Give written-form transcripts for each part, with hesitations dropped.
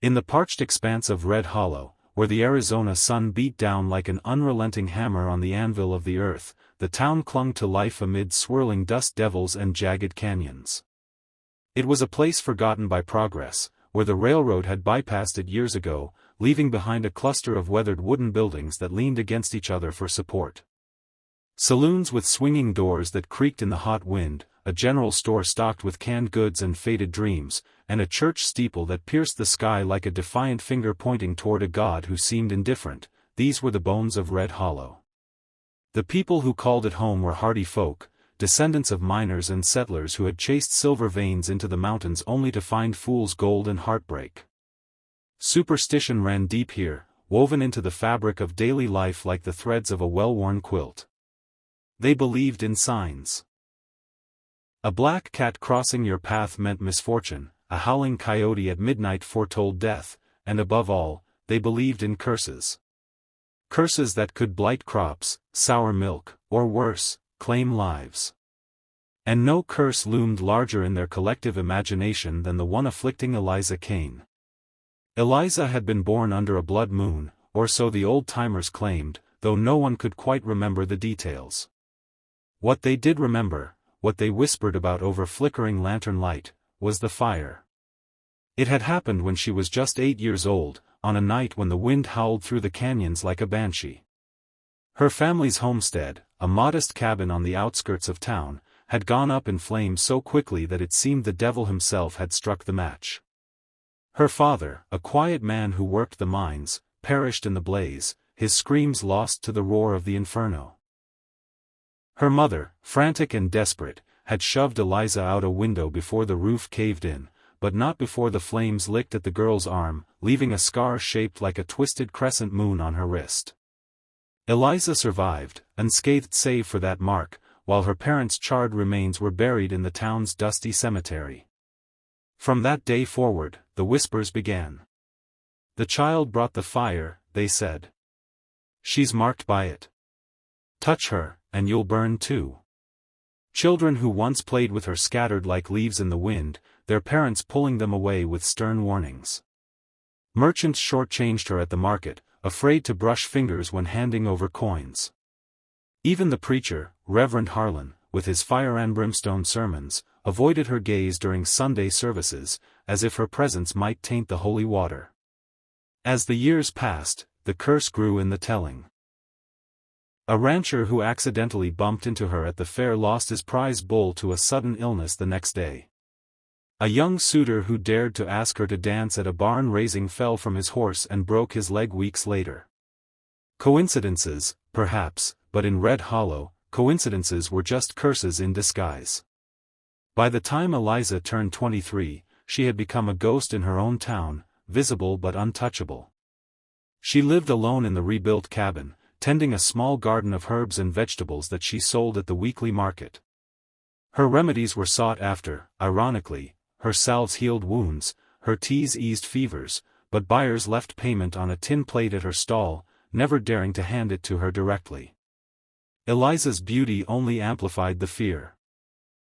In the parched expanse of Red Hollow, where the Arizona sun beat down like an unrelenting hammer on the anvil of the earth, the town clung to life amid swirling dust devils and jagged canyons. It was a place forgotten by progress, where the railroad had bypassed it years ago, leaving behind a cluster of weathered wooden buildings that leaned against each other for support. Saloons with swinging doors that creaked in the hot wind, a general store stocked with canned goods and faded dreams, and a church steeple that pierced the sky like a defiant finger pointing toward a god who seemed indifferent, these were the bones of Red Hollow. The people who called it home were hardy folk, descendants of miners and settlers who had chased silver veins into the mountains only to find fool's gold and heartbreak. Superstition ran deep here, woven into the fabric of daily life like the threads of a well-worn quilt. They believed in signs. A black cat crossing your path meant misfortune, a howling coyote at midnight foretold death, and above all, they believed in curses. Curses that could blight crops, sour milk, or worse, claim lives. And no curse loomed larger in their collective imagination than the one afflicting Eliza Kane. Eliza had been born under a blood moon, or so the old-timers claimed, though no one could quite remember the details. What they did remember, what they whispered about over flickering lantern light, was the fire. It had happened when she was just 8 years old, on a night when the wind howled through the canyons like a banshee. Her family's homestead, a modest cabin on the outskirts of town, had gone up in flames so quickly that it seemed the devil himself had struck the match. Her father, a quiet man who worked the mines, perished in the blaze, his screams lost to the roar of the inferno. Her mother, frantic and desperate, had shoved Eliza out a window before the roof caved in, but not before the flames licked at the girl's arm, leaving a scar shaped like a twisted crescent moon on her wrist. Eliza survived, unscathed save for that mark, while her parents' charred remains were buried in the town's dusty cemetery. From that day forward, the whispers began. The child brought the fire, they said. She's marked by it. Touch her, and you'll burn too. Children who once played with her scattered like leaves in the wind, their parents pulling them away with stern warnings. Merchants shortchanged her at the market, afraid to brush fingers when handing over coins. Even the preacher, Reverend Harlan, with his fire and brimstone sermons, avoided her gaze during Sunday services, as if her presence might taint the holy water. As the years passed, the curse grew in the telling. A rancher who accidentally bumped into her at the fair lost his prize bull to a sudden illness the next day. A young suitor who dared to ask her to dance at a barn raising fell from his horse and broke his leg weeks later. Coincidences, perhaps, but in Red Hollow, coincidences were just curses in disguise. By the time Eliza turned 23, she had become a ghost in her own town, visible but untouchable. She lived alone in the rebuilt cabin, tending a small garden of herbs and vegetables that she sold at the weekly market. Her remedies were sought after, ironically, her salves healed wounds, her teas eased fevers, but buyers left payment on a tin plate at her stall, never daring to hand it to her directly. Eliza's beauty only amplified the fear.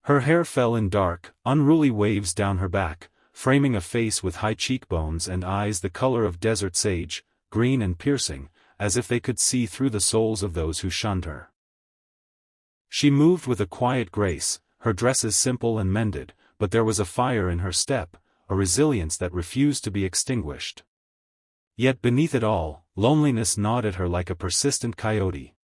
Her hair fell in dark, unruly waves down her back, framing a face with high cheekbones and eyes the color of desert sage, green and piercing, as if they could see through the souls of those who shunned her. She moved with a quiet grace, her dresses simple and mended, but there was a fire in her step, a resilience that refused to be extinguished. Yet beneath it all, loneliness gnawed at her like a persistent coyote.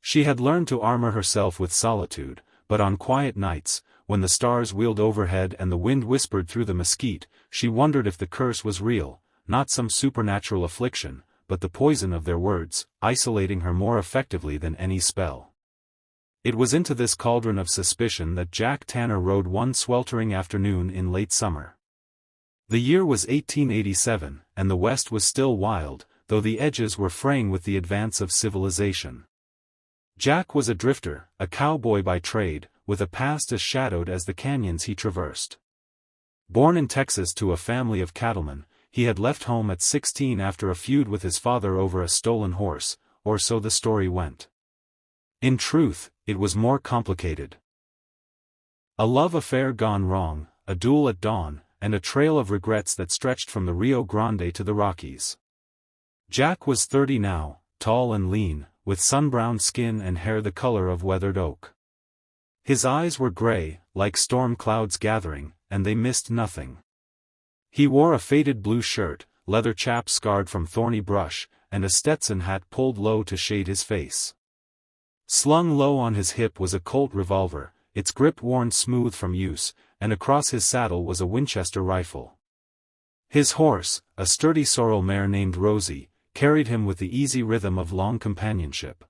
She had learned to armor herself with solitude, but on quiet nights, when the stars wheeled overhead and the wind whispered through the mesquite, she wondered if the curse was real, not some supernatural affliction, but the poison of their words, isolating her more effectively than any spell. It was into this cauldron of suspicion that Jack Tanner rode one sweltering afternoon in late summer. The year was 1887, and the West was still wild, though the edges were fraying with the advance of civilization. Jack was a drifter, a cowboy by trade, with a past as shadowed as the canyons he traversed. Born in Texas to a family of cattlemen, he had left home at 16 after a feud with his father over a stolen horse, or so the story went. In truth, it was more complicated. A love affair gone wrong, a duel at dawn, and a trail of regrets that stretched from the Rio Grande to the Rockies. Jack was 30 now, tall and lean, with sun-browned skin and hair the color of weathered oak. His eyes were gray, like storm clouds gathering, and they missed nothing. He wore a faded blue shirt, leather chaps scarred from thorny brush, and a Stetson hat pulled low to shade his face. Slung low on his hip was a Colt revolver, its grip worn smooth from use, and across his saddle was a Winchester rifle. His horse, a sturdy sorrel mare named Rosie, carried him with the easy rhythm of long companionship.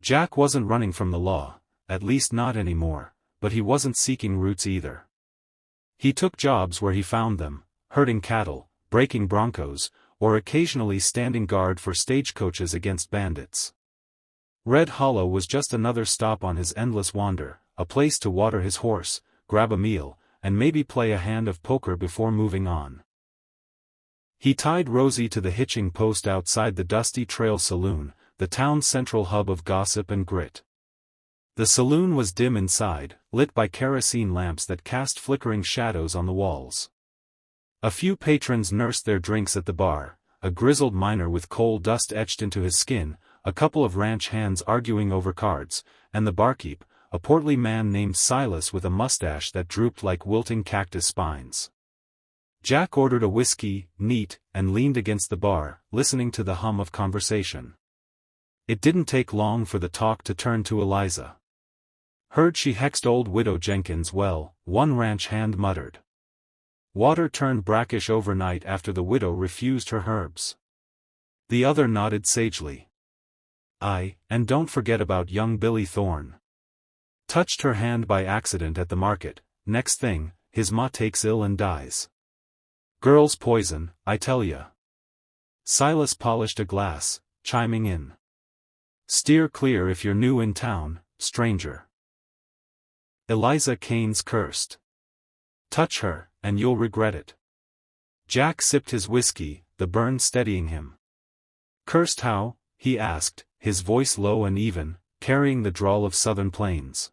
Jack wasn't running from the law, at least not anymore, but he wasn't seeking roots either. He took jobs where he found them, herding cattle, breaking broncos, or occasionally standing guard for stagecoaches against bandits. Red Hollow was just another stop on his endless wander, a place to water his horse, grab a meal, and maybe play a hand of poker before moving on. He tied Rosie to the hitching post outside the Dusty Trail Saloon, the town's central hub of gossip and grit. The saloon was dim inside, lit by kerosene lamps that cast flickering shadows on the walls. A few patrons nursed their drinks at the bar, a grizzled miner with coal dust etched into his skin, a couple of ranch hands arguing over cards, and the barkeep, a portly man named Silas with a mustache that drooped like wilting cactus spines. Jack ordered a whiskey, neat, and leaned against the bar, listening to the hum of conversation. It didn't take long for the talk to turn to Eliza. Heard she hexed old widow Jenkins well, one ranch hand muttered. Water turned brackish overnight after the widow refused her herbs. The other nodded sagely. Aye, and don't forget about young Billy Thorne. Touched her hand by accident at the market, next thing, his ma takes ill and dies. Girl's poison, I tell ya. Silas polished a glass, chiming in. Steer clear if you're new in town, stranger. Eliza Kane's cursed. Touch her, and you'll regret it. Jack sipped his whiskey, the burn steadying him. Cursed how? He asked, his voice low and even, carrying the drawl of southern plains.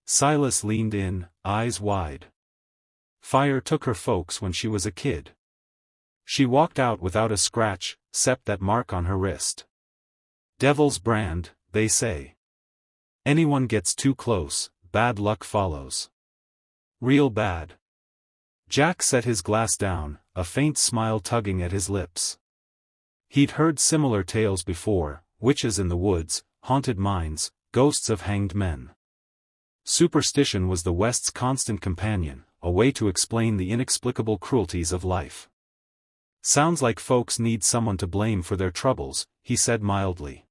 Silas leaned in, eyes wide. Fire took her folks when she was a kid. She walked out without a scratch, 'cept that mark on her wrist. Devil's brand, they say. Anyone gets too close, bad luck follows. Real bad. Jack set his glass down, a faint smile tugging at his lips. He'd heard similar tales before, witches in the woods, haunted mines, ghosts of hanged men. Superstition was the West's constant companion, a way to explain the inexplicable cruelties of life. Sounds like folks need someone to blame for their troubles, he said mildly.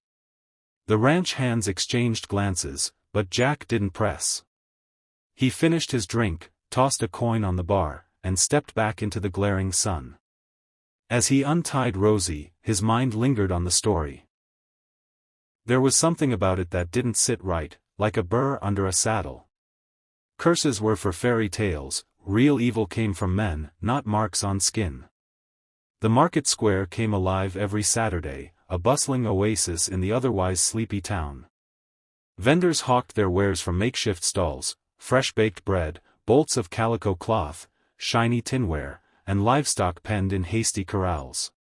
The ranch hands exchanged glances, but Jack didn't press. He finished his drink, tossed a coin on the bar, and stepped back into the glaring sun. As he untied Rosie, his mind lingered on the story. There was something about it that didn't sit right, like a burr under a saddle. Curses were for fairy tales, real evil came from men, not marks on skin. The market square came alive every Saturday, a bustling oasis in the otherwise sleepy town. Vendors hawked their wares from makeshift stalls, fresh-baked bread, bolts of calico cloth, shiny tinware, and livestock penned in hasty corrals.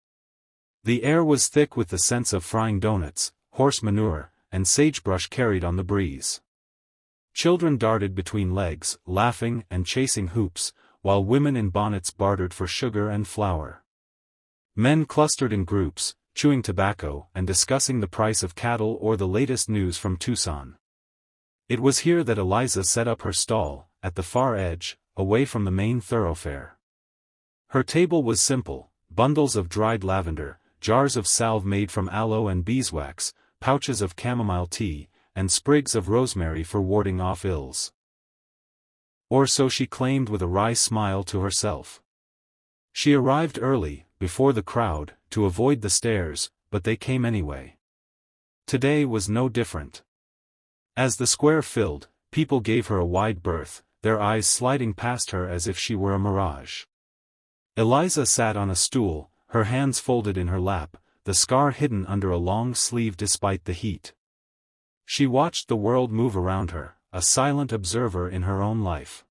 The air was thick with the scents of frying donuts, horse manure, and sagebrush carried on the breeze. Children darted between legs, laughing and chasing hoops, while women in bonnets bartered for sugar and flour. Men clustered in groups, chewing tobacco and discussing the price of cattle or the latest news from Tucson. It was here that Eliza set up her stall, at the far edge, away from the main thoroughfare. Her table was simple, bundles of dried lavender, jars of salve made from aloe and beeswax, pouches of chamomile tea, and sprigs of rosemary for warding off ills. Or so she claimed with a wry smile to herself. She arrived early, before the crowd, to avoid the stares, but they came anyway. Today was no different. As the square filled, people gave her a wide berth, their eyes sliding past her as if she were a mirage. Eliza sat on a stool, her hands folded in her lap, the scar hidden under a long sleeve despite the heat. She watched the world move around her, a silent observer in her own life.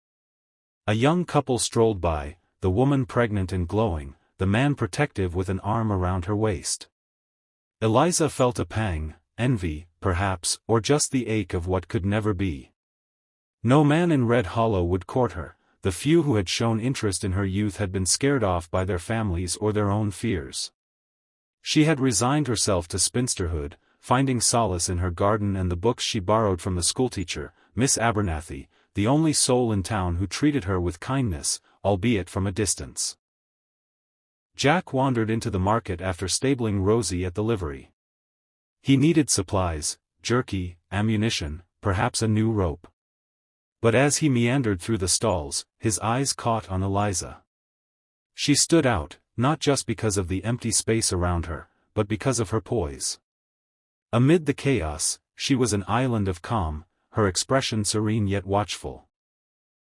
A young couple strolled by, the woman pregnant and glowing, the man protective with an arm around her waist. Eliza felt a pang, envy, perhaps, or just the ache of what could never be. No man in Red Hollow would court her. The few who had shown interest in her youth had been scared off by their families or their own fears. She had resigned herself to spinsterhood, finding solace in her garden and the books she borrowed from the schoolteacher, Miss Abernathy, the only soul in town who treated her with kindness, albeit from a distance. Jack wandered into the market after stabling Rosie at the livery. He needed supplies, jerky, ammunition, perhaps a new rope. But as he meandered through the stalls, his eyes caught on Eliza. She stood out, not just because of the empty space around her, but because of her poise. Amid the chaos, she was an island of calm, her expression serene yet watchful.